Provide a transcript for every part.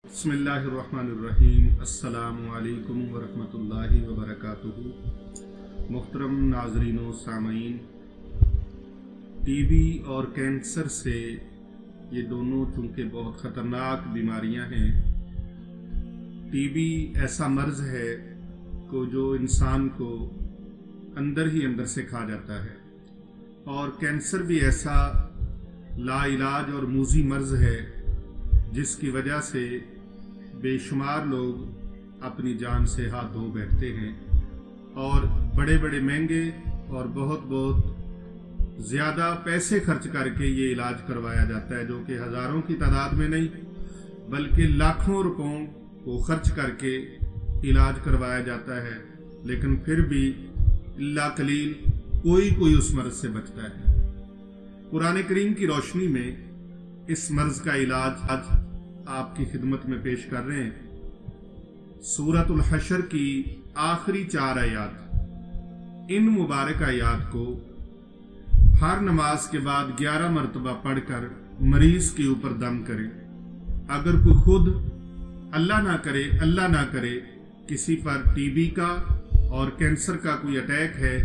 बिस्मिल्लाहिर्रहमानिर्रहीम। अस्सलामु अलैकुम वरहमतुल्लाहि वबरकातुहू। मुहतरम नाज़रीन व सामीन, टीबी और कैंसर से ये दोनों चूँकि बहुत ख़तरनाक बीमारियां हैं। टीबी ऐसा मर्ज़ है को जो इंसान को अंदर ही अंदर से खा जाता है, और कैंसर भी ऐसा लाइलाज और मूज़ी मर्ज़ है जिसकी वजह से बेशुमार लोग अपनी जान से हाथ धो बैठते हैं और बड़े बड़े महंगे और बहुत ज़्यादा पैसे खर्च करके ये इलाज करवाया जाता है, जो कि हज़ारों की तादाद में नहीं बल्कि लाखों रुपयों को खर्च करके इलाज करवाया जाता है। लेकिन फिर भी इल्ला कलील कोई उस मर्ज़ से बचता है। कुरान करीम की रोशनी में इस मर्ज़ का इलाज आज आपकी खिदमत में पेश कर रहे हैं। सूरतुल हशर की आखिरी 4 आयात, इन मुबारक आयात को हर नमाज के बाद 11 मरतबा पढ़कर मरीज के ऊपर दम करें। अगर कोई खुद अल्लाह ना करे किसी पर टीबी का और कैंसर का कोई अटैक है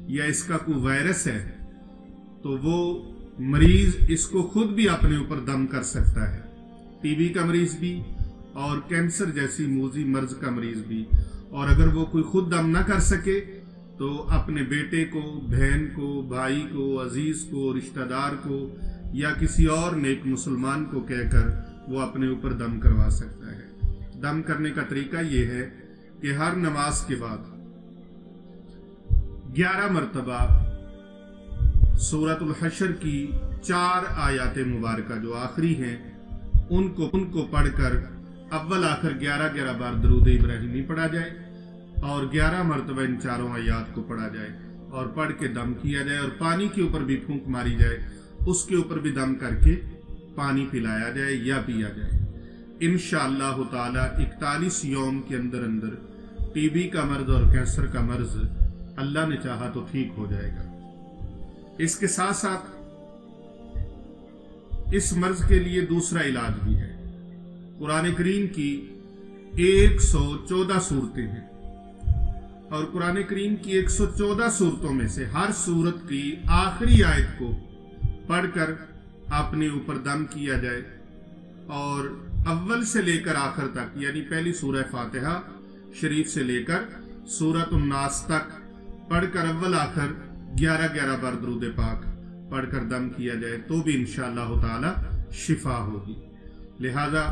या इसका कोई वायरस है, तो वो मरीज इसको खुद भी अपने ऊपर दम कर सकता है। टीबी का मरीज भी और कैंसर जैसी मूज़ी मर्ज का मरीज भी। और अगर वो कोई खुद दम ना कर सके तो अपने बेटे को, बहन को, भाई को, अजीज को, रिश्तेदार को या किसी और नेक मुसलमान को कहकर वो अपने ऊपर दम करवा सकता है। दम करने का तरीका ये है कि हर नमाज के बाद 11 मरतबा सूरतुल हशर की 4 आयात मुबारका जो आखिरी हैं उनको पढ़कर अव्वल आखिर 11 बार दरूद इब्राहिमी पढ़ा जाए और 11 मरतबा इन 4 आयात को पढ़ा जाए और पढ़ के दम किया जाए और पानी के ऊपर भी फूंक मारी जाए, उसके ऊपर भी दम करके पानी पिलाया जाए या पिया जाए। इंशाअल्लाह ताला 41 यौम के अंदर टीबी का मर्ज और कैंसर का मर्ज अल्लाह ने चाहा तो ठीक हो जाएगा। इसके साथ साथ इस मर्ज के लिए दूसरा इलाज भी है। कुरान करीम की 114 सूरतें हैं और कुरान करीम की 114 सूरतों में से हर सूरत की आखिरी आयत को पढ़कर अपने ऊपर दम किया जाए और अव्वल से लेकर आखिर तक, यानी पहली सूरह फातिहा शरीफ से लेकर सूरत उन्नास तक पढ़कर अव्वल आखिर 11 बार दरूद पाक पढ़कर दम किया जाए तो भी इंशाअल्लाह ताला शिफा होगी। लिहाजा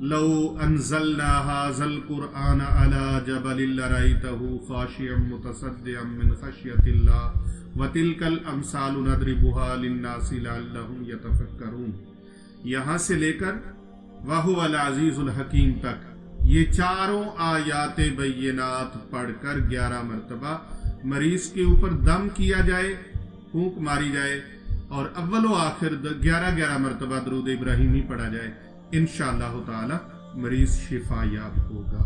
लौ अंज़लना हाज़ल कुरआन अला जबलिन लरअयतहु खाशिअम मुतसद्दिअम मिन खश्यतिल्लाह व तिलकल अमसालु नदरिबुहा लिन्नासि लअल्लहुम यतफक्करून। यहाँ से लेकर वहुवल अज़ीज़ुल हकीम तक ये 4 आयात बय्यिनात पढ़कर 11 मरतबा मरीज के ऊपर दम किया जाए, फूंक मारी जाए और अव्वल व आखिर 11 मरतबा दरूद इब्राहिमी पढ़ा जाए। इंशाअल्लाह ताला मरीज शिफा याब होगा।